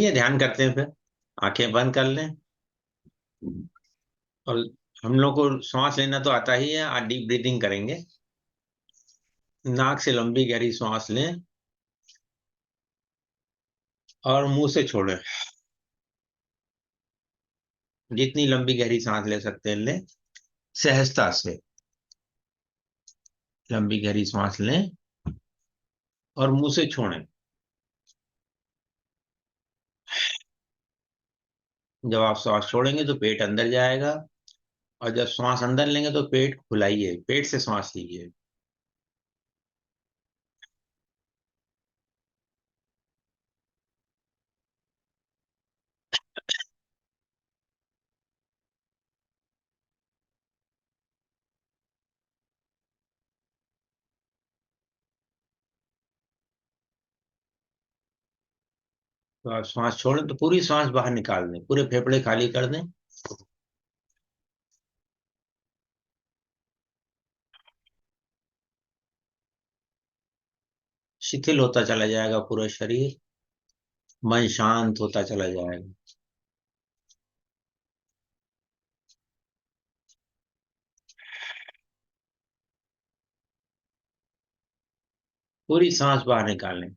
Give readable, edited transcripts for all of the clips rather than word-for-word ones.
चलिए ध्यान करते हैं फिर। आंखें बंद कर लें। और हम लोग को सांस लेना तो आता ही है। आज डीप ब्रीदिंग करेंगे। नाक से लंबी गहरी सांस लें और मुंह से छोड़ें। जितनी लंबी गहरी सांस ले सकते हैं लें। सहजता से लंबी गहरी सांस लें और मुंह से छोड़ें। जब आप सांस छोड़ेंगे तो पेट अंदर जाएगा। और जब सांस अंदर लेंगे तो पेट फुलाइए, पेट से सांस लीजिए। तो आप सांस छोड़ें तो पूरी सांस बाहर निकाल दें, पूरे फेफड़े खाली कर दें। शिथिल होता चला जाएगा पूरा शरीर। मन शांत होता चला जाएगा। पूरी सांस बाहर निकालें।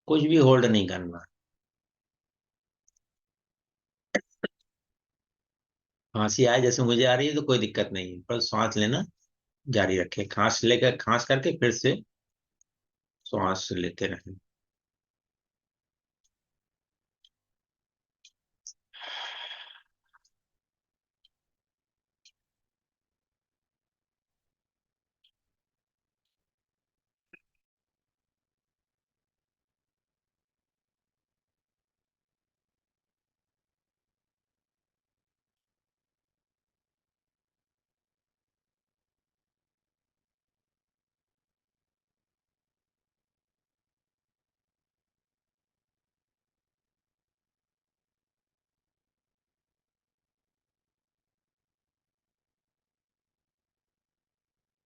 कुछ भी होल्ड नहीं करना। खांसी आए जैसे मुझे आ रही है तो कोई दिक्कत नहीं है, पर सांस लेना जारी रखें। खांस लेकर खांस करके फिर से सांस लेते रहें।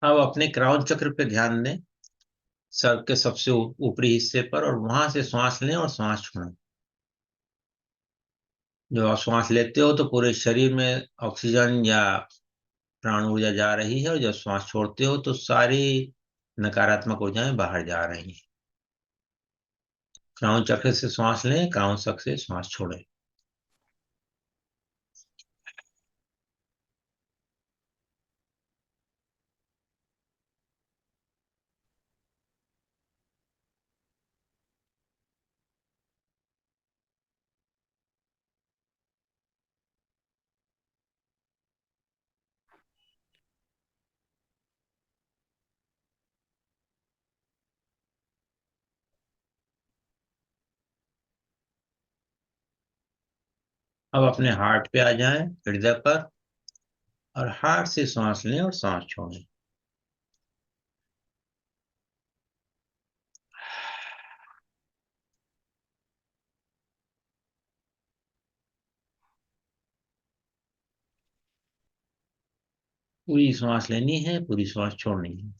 अब अपने क्राउन चक्र पे ध्यान दें। सर के सबसे ऊपरी हिस्से पर, और वहां से सांस लें और सांस छोड़ें। जब आप सांस लेते हो तो पूरे शरीर में ऑक्सीजन या प्राण ऊर्जा जा रही है, और जब सांस छोड़ते हो तो सारी नकारात्मक ऊर्जाएं बाहर जा रही हैं। क्राउन चक्र से सांस लें, क्राउन चक्र से सांस छोड़ें। अब अपने हार्ट पे आ जाएं, हृदय पर, और हार्ट से सांस लें और सांस छोड़ें। पूरी सांस लेनी है, पूरी सांस छोड़नी है।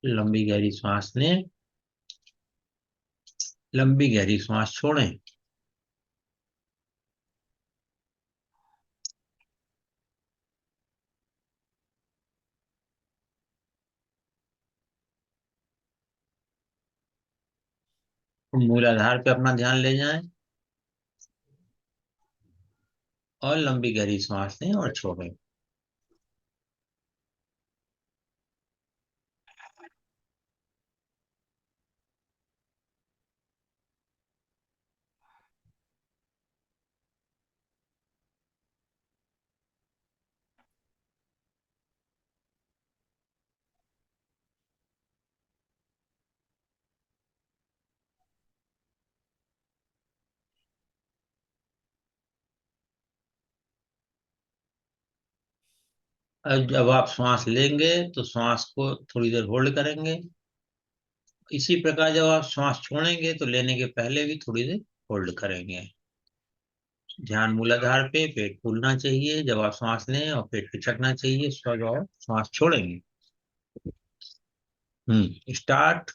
लंबी गहरी सांस लें, लंबी गहरी सांस छोड़ें। मूलाधार पे अपना ध्यान ले जाएं और लंबी गहरी सांस लें और छोड़ें। अब जब आप सांस लेंगे तो सांस को थोड़ी देर होल्ड करेंगे। इसी प्रकार जब आप सांस छोड़ेंगे तो लेने के पहले भी थोड़ी देर होल्ड करेंगे। ध्यान मूलाधार पे। पेट फूलना चाहिए जब आप सांस लें, और पेट पिचकना चाहिए जब आप सांस छोड़ेंगे। Start,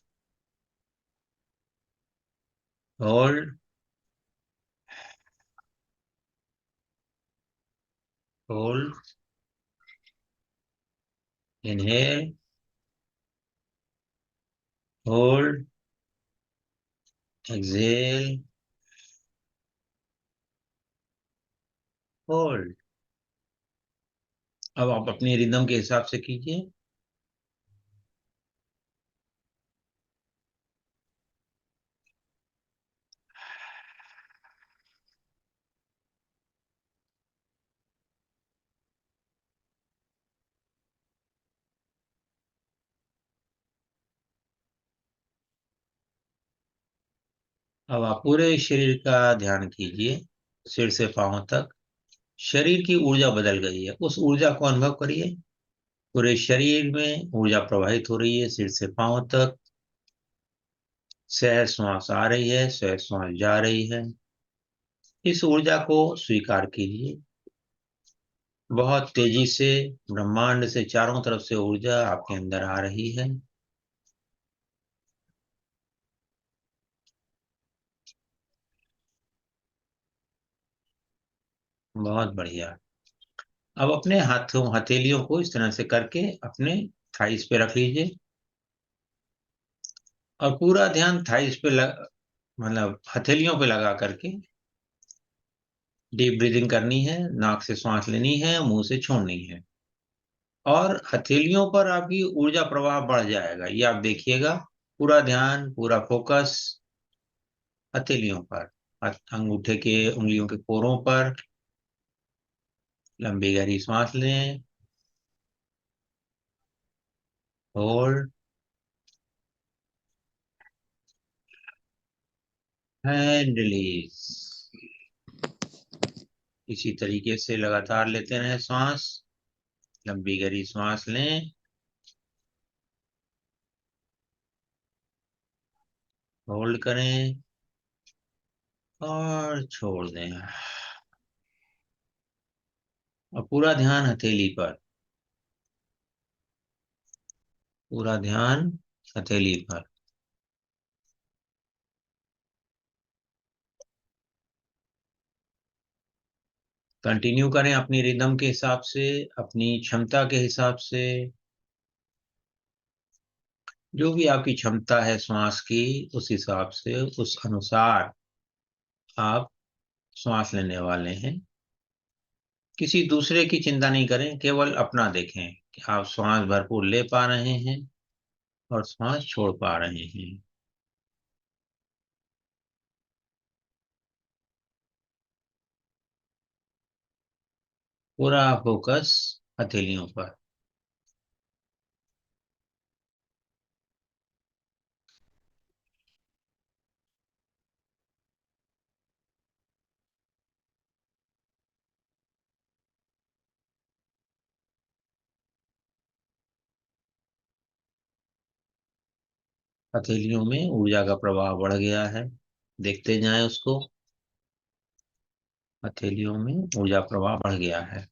hold, hold, inhale, hold, exhale, hold. अब आप अपनी रिदम के हिसाब से कीजिए। अब आप पूरे शरीर का ध्यान कीजिए, सिर से पांव तक। शरीर की ऊर्जा बदल गई है, उस ऊर्जा को अनुभव करिए। पूरे शरीर में ऊर्जा प्रवाहित हो रही है, सिर से पांव तक। सहज श्वास आ रही है, सहज श्वास जा रही है। इस ऊर्जा को स्वीकार कीजिए। बहुत तेजी से ब्रह्मांड से चारों तरफ से ऊर्जा आपके अंदर आ रही है। बहुत बढ़िया। अब अपने हाथों हथेलियों को इस तरह से करके अपने थाइस पे रख लीजिए, और पूरा ध्यान थाइस पे मतलब हथेलियों पे लगा करके डीप ब्रीदिंग करनी है। नाक से सांस लेनी है, मुंह से छोड़नी है, और हथेलियों पर आपकी ऊर्जा प्रवाह बढ़ जाएगा, ये आप देखिएगा। पूरा ध्यान, पूरा फोकस हथेलियों पर, अंगूठे के उंगलियों के कोरों पर। लंबी गहरी सांस लें, होल्ड एंड रिलीज। इसी तरीके से लगातार लेते रहें सांस। लंबी गहरी सांस लें, होल्ड करें और छोड़ दें। और पूरा ध्यान हथेली पर, पूरा ध्यान हथेली पर। कंटिन्यू करें अपनी रिदम के हिसाब से, अपनी क्षमता के हिसाब से। जो भी आपकी क्षमता है श्वास की, उस हिसाब से, उस अनुसार आप श्वास लेने वाले हैं। किसी दूसरे की चिंता नहीं करें, केवल अपना देखें कि आप श्वास भरपूर ले पा रहे हैं और श्वास छोड़ पा रहे हैं। पूरा फोकस हथेलियों पर। हथेलियों में ऊर्जा का प्रवाह बढ़ गया है, देखते जाएं उसको। हथेलियों में ऊर्जा प्रवाह बढ़ गया है।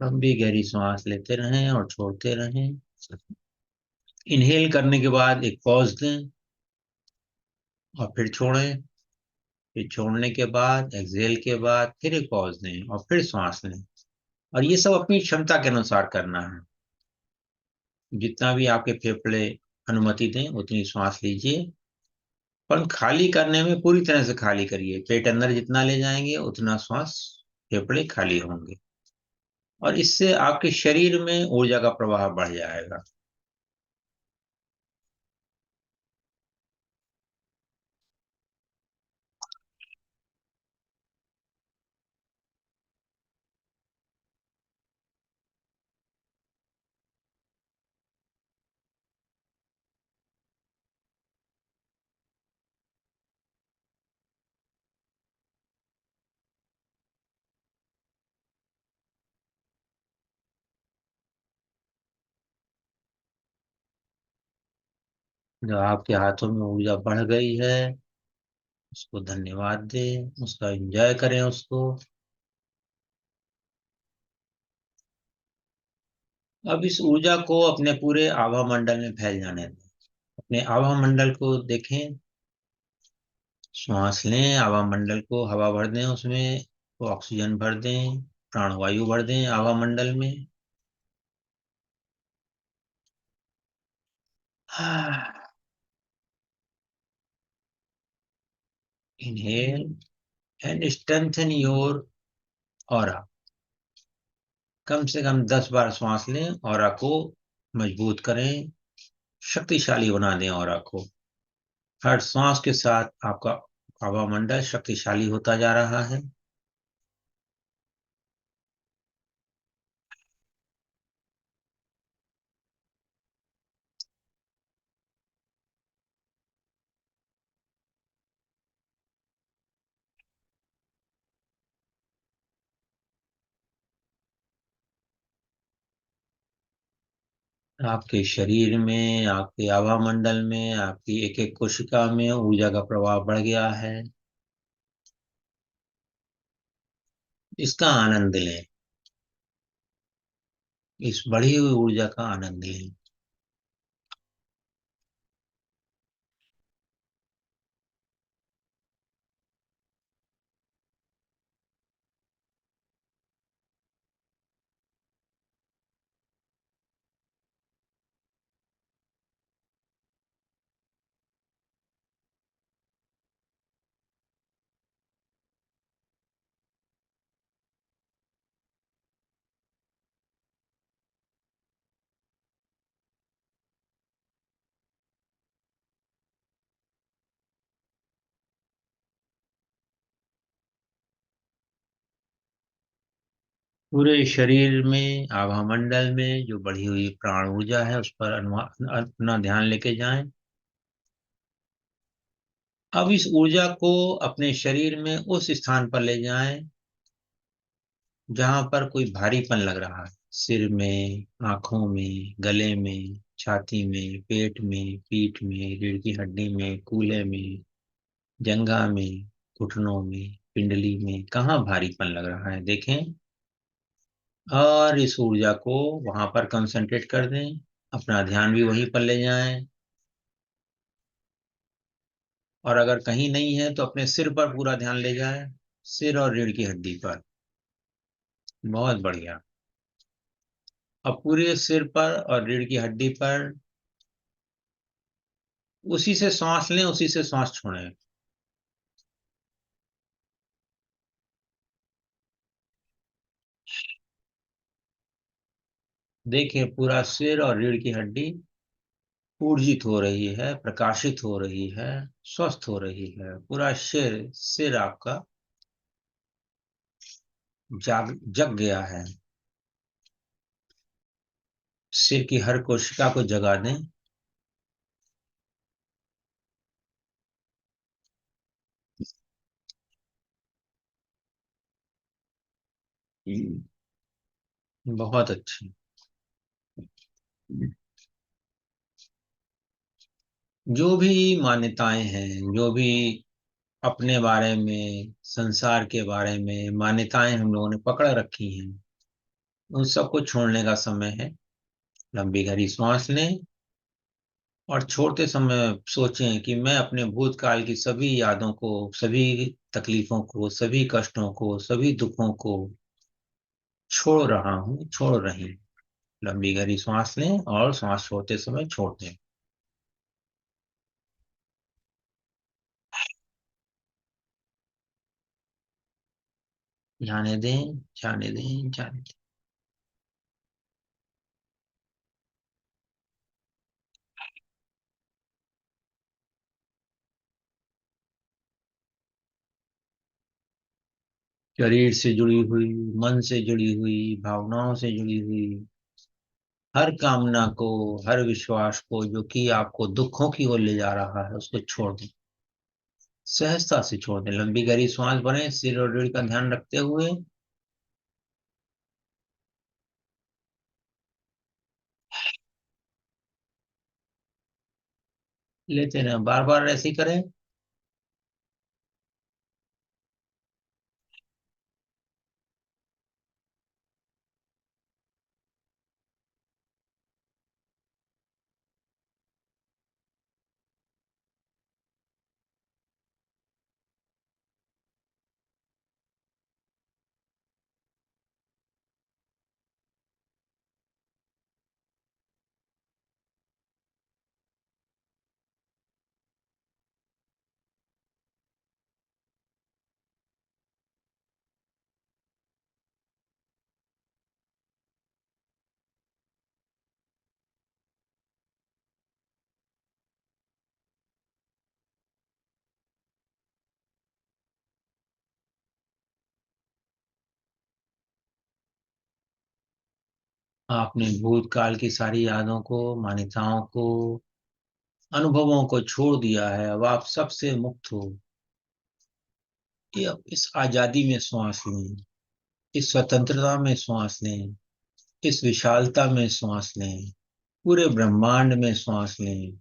लंबी गहरी सांस लेते रहें और छोड़ते रहें। इनहेल करने के बाद एक पॉज दें और फिर छोड़ें। फिर छोड़ने के बाद, एक्सहेल के बाद फिर एक पॉज दें और फिर सांस लें। और ये सब अपनी क्षमता के अनुसार करना है। जितना भी आपके फेफड़े अनुमति दें उतनी सांस लीजिए, पर खाली करने में पूरी तरह से खाली करिए। पेट अंदर जितना ले जाएंगे उतना श्वास फेफड़े खाली होंगे, और इससे आपके शरीर में ऊर्जा का प्रवाह बढ़ जाएगा। जो आपके हाथों में ऊर्जा बढ़ गई है, उसको धन्यवाद दें, उसका एंजॉय करें उसको। अब इस ऊर्जा को अपने पूरे आभा मंडल में फैल जाने दें। अपने आभा मंडल को देखें, श्वास लें, आभा मंडल को हवा भर दें, उसमें तो ऑक्सीजन भर दें, प्राणवायु भर दें आभा मंडल में। Inhale and strengthen your aura. कम से कम 10 बार सांस लें, ऑरा को मजबूत करें, शक्तिशाली बना दें ऑरा को। हर सांस के साथ आपका हवा मंडल शक्तिशाली होता जा रहा है। आपके शरीर में, आपके आभा मंडल में, आपकी एक एक कोशिका में ऊर्जा का प्रवाह बढ़ गया है। इसका आनंद लें, इस बढ़ी हुई ऊर्जा का आनंद लें। पूरे शरीर में, आभा मंडल में जो बढ़ी हुई प्राण ऊर्जा है उस पर अपना ध्यान लेके जाएं। अब इस ऊर्जा को अपने शरीर में उस स्थान पर ले जाएं जहां पर कोई भारीपन लग रहा है। सिर में, आंखों में, गले में, छाती में, पेट में, पीठ में, रीढ़ की हड्डी में, कूल्हे में, जंघा में, घुटनों में, पिंडली में, कहाँ भारीपन लग रहा है देखें। और इस ऊर्जा को वहां पर कंसंट्रेट कर दें, अपना ध्यान भी वहीं पर ले जाएं। और अगर कहीं नहीं है तो अपने सिर पर पूरा ध्यान ले जाएं, सिर और रीढ़ की हड्डी पर। बहुत बढ़िया। अब पूरे सिर पर और रीढ़ की हड्डी पर उसी से सांस लें, उसी से सांस छोड़ें। देखिए पूरा सिर और रीढ़ की हड्डी ऊर्जित हो रही है, प्रकाशित हो रही है, स्वस्थ हो रही है। पूरा सिर सिर आपका जग गया है। सिर की हर कोशिका को जगा दें। बहुत अच्छी। जो भी मान्यताएं हैं, जो भी अपने बारे में, संसार के बारे में मान्यताएं हम लोगों ने पकड़ रखी हैं, उन सबको छोड़ने का समय है। लंबी गहरी सांस लें और छोड़ते समय सोचें कि मैं अपने भूतकाल की सभी यादों को, सभी तकलीफों को, सभी कष्टों को, सभी दुखों को छोड़ रहा हूँ, छोड़ रही हूँ। लंबी गहरी सांस लें और सांस छोड़ते समय छोड़ दें। जाने दें, जाने दें, जाने दें। शरीर से जुड़ी हुई, मन से जुड़ी हुई, भावनाओं से जुड़ी हुई हर कामना को, हर विश्वास को जो कि आपको दुखों की ओर ले जा रहा है, उसको छोड़ दें। सहजता से छोड़ दें। लंबी गहरी सांस भरें, सिर और रीढ़ का ध्यान रखते हुए। लेते रहें, बार बार ऐसे ही करें। आपने भूतकाल की सारी यादों को, मान्यताओं को, अनुभवों को छोड़ दिया है। अब आप सबसे मुक्त हो। ये अब इस आजादी में श्वास लें, इस स्वतंत्रता में श्वास लें, इस विशालता में श्वास लें, पूरे ब्रह्मांड में श्वास लें।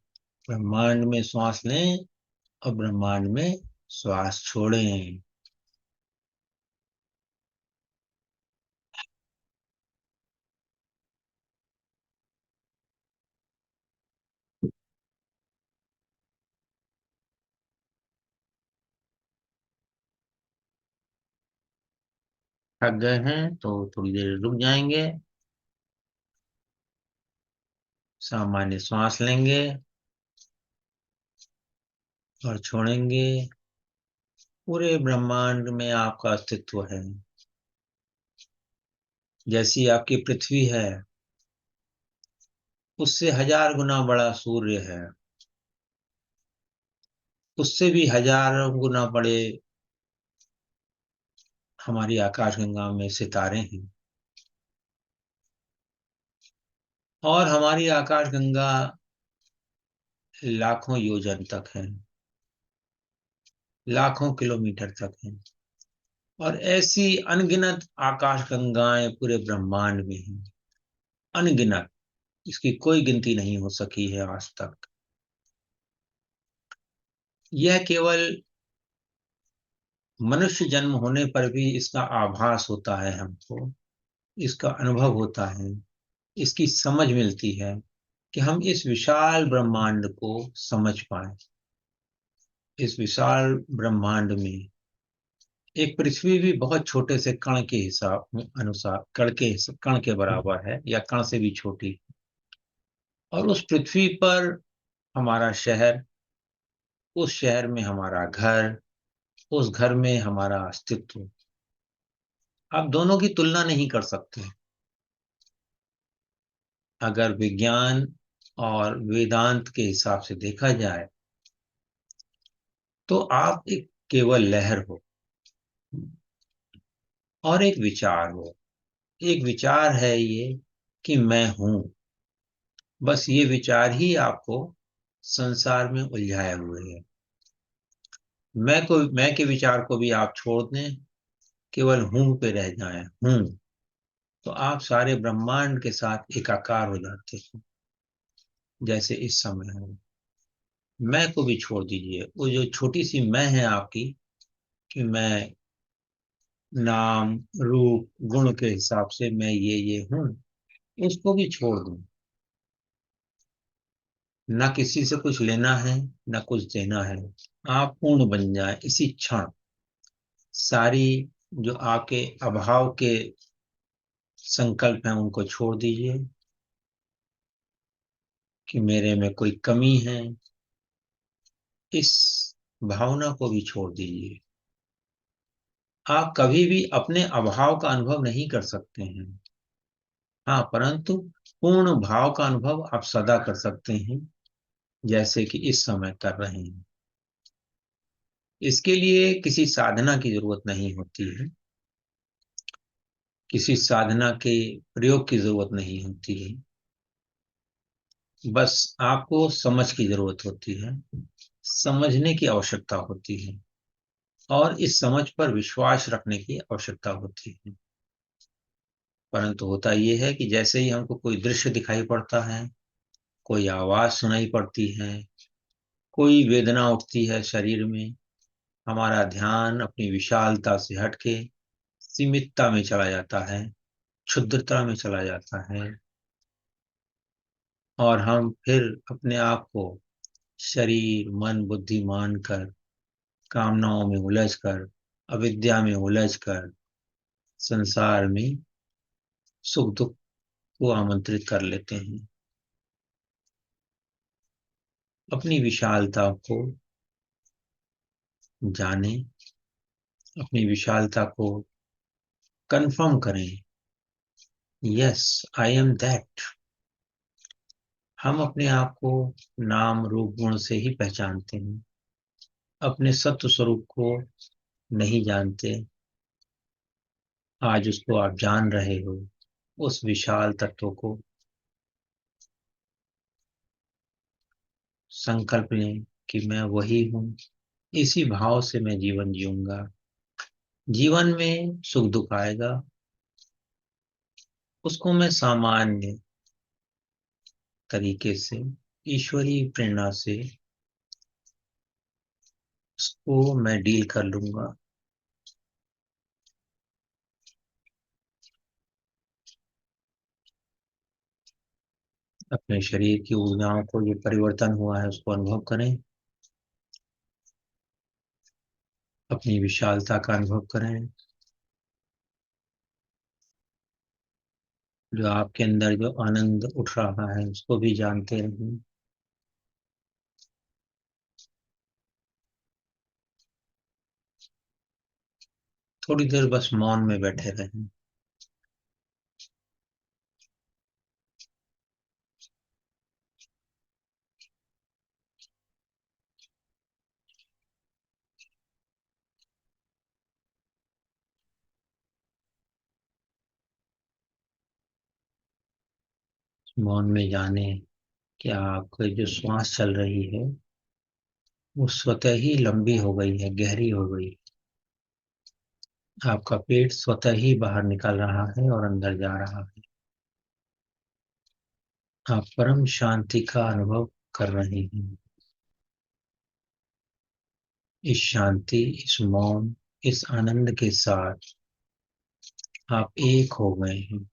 ब्रह्मांड में श्वास लें और ब्रह्मांड में श्वास छोड़ें। थक गए हैं तो थोड़ी देर रुक जाएंगे, सामान्य श्वास लेंगे और छोड़ेंगे। पूरे ब्रह्मांड में आपका अस्तित्व है। जैसी आपकी पृथ्वी है, उससे 1000 गुना बड़ा सूर्य है, उससे भी 1000 गुना बड़े हमारी आकाशगंगा में सितारे हैं। और हमारी आकाशगंगा लाखों योजन तक है, लाखों किलोमीटर तक है। और ऐसी अनगिनत आकाशगंगाएं पूरे ब्रह्मांड में हैं, अनगिनत। इसकी कोई गिनती नहीं हो सकी है आज तक। यह केवल मनुष्य जन्म होने पर भी इसका आभास होता है हमको, इसका अनुभव होता है, इसकी समझ मिलती है कि हम इस विशाल ब्रह्मांड को समझ पाए। इस विशाल ब्रह्मांड में एक पृथ्वी भी बहुत छोटे से कण के हिसाब में अनुसार कण के बराबर है, या कण से भी छोटी। और उस पृथ्वी पर हमारा शहर, उस शहर में हमारा घर, उस घर में हमारा अस्तित्व। आप दोनों की तुलना नहीं कर सकते। अगर विज्ञान और वेदांत के हिसाब से देखा जाए तो आप एक केवल लहर हो और एक विचार हो। एक विचार है ये कि मैं हूं। बस ये विचार ही आपको संसार में उलझाए हुए है। मैं के विचार को भी आप छोड़ दें, केवल हूं पे रह जाएं, हूं, तो आप सारे ब्रह्मांड के साथ एकाकार हो जाते हैं। जैसे इस समय है। मैं को भी छोड़ दीजिए, वो जो छोटी सी मैं है आपकी, कि मैं नाम, रूप, गुण के हिसाब से मैं ये हूं, उसको भी छोड़ दूं। ना किसी से कुछ लेना है, ना कुछ देना है। आप पूर्ण बन जाए इसी क्षण। सारी जो आपके अभाव के संकल्प हैं उनको छोड़ दीजिए, कि मेरे में कोई कमी है, इस भावना को भी छोड़ दीजिए। आप कभी भी अपने अभाव का अनुभव नहीं कर सकते हैं। हाँ, परंतु पूर्ण भाव का अनुभव आप सदा कर सकते हैं, जैसे कि इस समय कर रहे हैं। इसके लिए किसी साधना की जरूरत नहीं होती है, किसी साधना के प्रयोग की जरूरत नहीं होती है। बस आपको समझ की जरूरत होती है, समझने की आवश्यकता होती है, और इस समझ पर विश्वास रखने की आवश्यकता होती है। परंतु होता यह है कि जैसे ही हमको कोई दृश्य दिखाई पड़ता है, कोई आवाज सुनाई पड़ती है, कोई वेदना उठती है शरीर में, हमारा ध्यान अपनी विशालता से हटके सीमितता में चला जाता है, क्षुद्रता में चला जाता है, और हम फिर अपने आप को शरीर मन बुद्धि मानकर, कामनाओं में उलझकर, अविद्या में उलझकर संसार में सुख दुख को आमंत्रित कर लेते हैं। अपनी विशालता को जाने, अपनी विशालता को कंफर्म करें। Yes, I am that. हम अपने आप को नाम रूप गुण से ही पहचानते हैं, अपने सत्व स्वरूप को नहीं जानते। आज उसको आप जान रहे हो, उस विशाल तत्व को। संकल्प लें कि मैं वही हूँ। इसी भाव से मैं जीवन जीऊंगा। जीवन में सुख दुख आएगा, उसको मैं सामान्य तरीके से, ईश्वरीय प्रेरणा से उसको मैं डील कर लूंगा। अपने शरीर की ऊर्जाओं को जो परिवर्तन हुआ है उसको अनुभव करें, अपनी विशालता का अनुभव करें। जो आपके अंदर जो आनंद उठ रहा है उसको भी जानते रहें। थोड़ी देर बस मौन में बैठे रहें। मौन में जाने कि आपकी जो श्वास चल रही है वो स्वतः ही लंबी हो गई है, गहरी हो गई। आपका पेट स्वतः ही बाहर निकल रहा है और अंदर जा रहा है। आप परम शांति का अनुभव कर रहे हैं। इस शांति, इस मौन, इस आनंद के साथ आप एक हो गए हैं।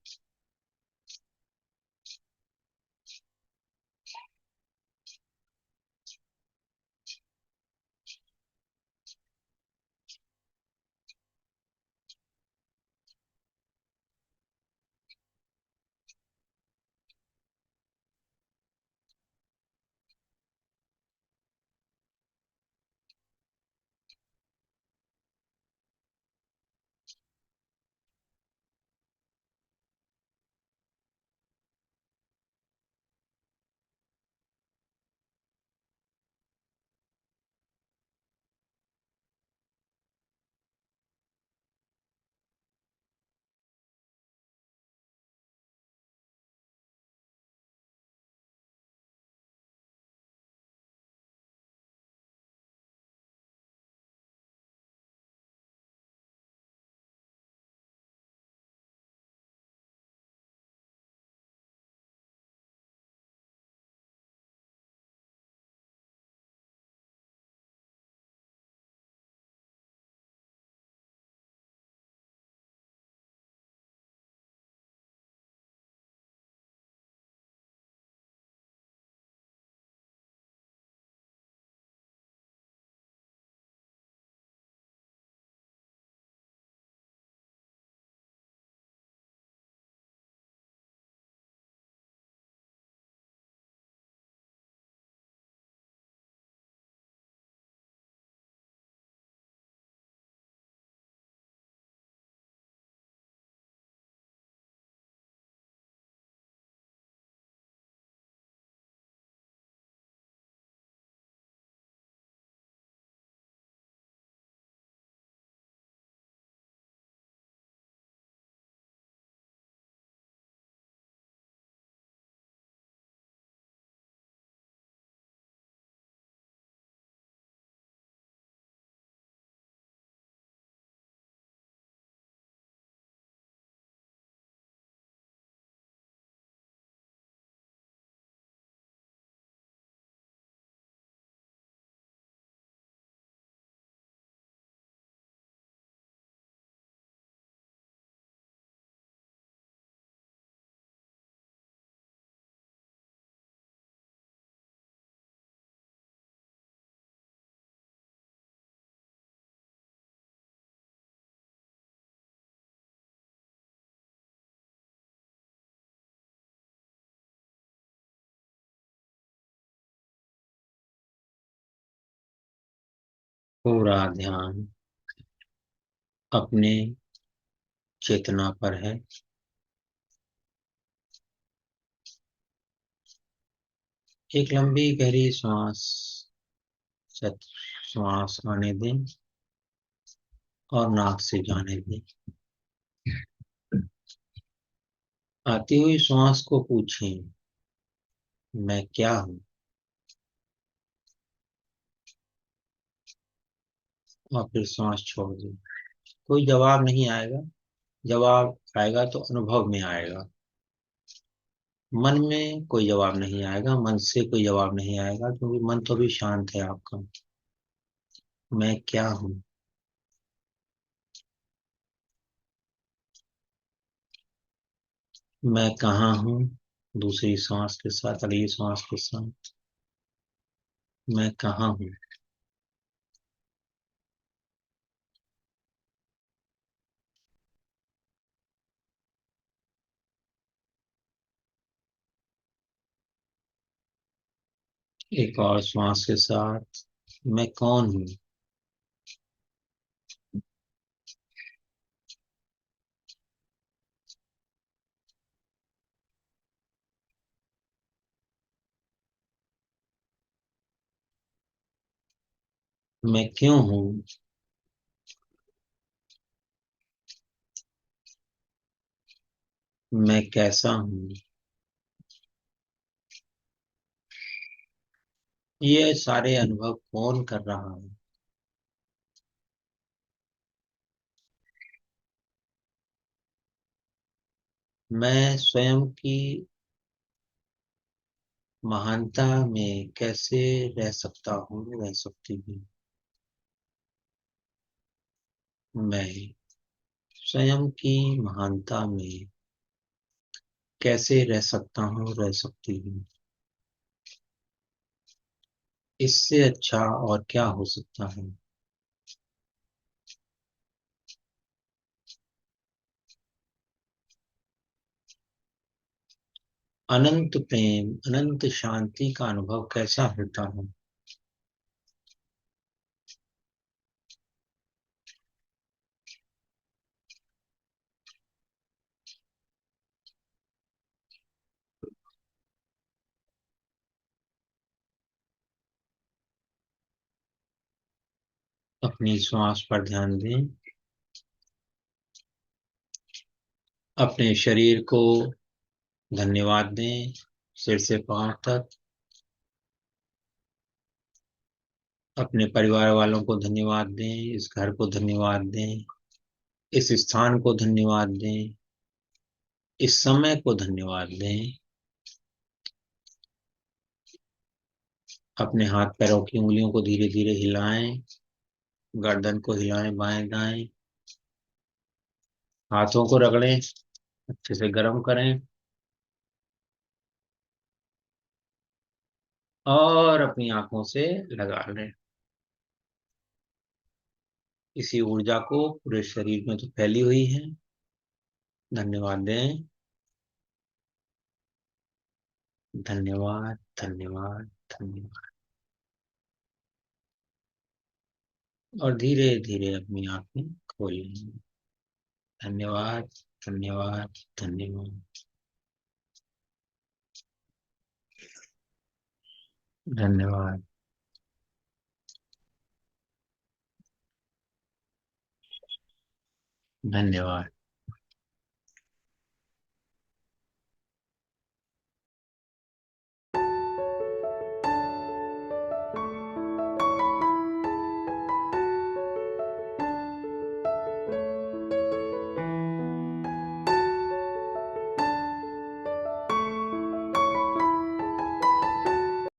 पूरा ध्यान अपने चेतना पर है। एक लंबी गहरी सांस श्वास आने दें और नाक से जाने दें। आती हुई श्वास को पूछें, मैं क्या हूँ? और फिर सांस छोड़ दें। कोई जवाब नहीं आएगा। जवाब आएगा तो अनुभव में आएगा। मन में कोई जवाब नहीं आएगा, मन से कोई जवाब नहीं आएगा, क्योंकि मन तो भी शांत है आपका। मैं क्या हूँ? मैं कहाँ हूँ? दूसरी सांस के साथ, अगली सांस के साथ, मैं कहाँ हूँ? एक और श्वास के साथ, मैं कौन हूँ? मैं क्यों हूँ? मैं कैसा हूँ? ये सारे अनुभव कौन कर रहा है? मैं स्वयं की महानता में कैसे रह सकता हूँ, रह सकती हूँ? मैं स्वयं की महानता में कैसे रह सकता हूँ, रह सकती हूँ? इससे अच्छा और क्या हो सकता है? अनंत प्रेम, अनंत शांति का अनुभव कैसा होता है? अपनी श्वास पर ध्यान दें। अपने शरीर को धन्यवाद दें, सिर से पांव तक। अपने परिवार वालों को धन्यवाद दें, इस घर को धन्यवाद दें, इस स्थान को धन्यवाद दें, इस समय को धन्यवाद दें। अपने हाथ पैरों की उंगलियों को धीरे धीरे हिलाएं, गर्दन को हिलाएं बाएं दाएं। हाथों को रगड़ें, अच्छे से गर्म करें और अपनी आंखों से लगा लें। इसी ऊर्जा को पूरे शरीर में तो फैली हुई है। धन्यवाद दें। धन्यवाद, धन्यवाद, धन्यवाद। और धीरे धीरे अपनी आंखें खोलें। धन्यवाद, धन्यवाद, धन्यवाद, धन्यवाद। धन्यवाद।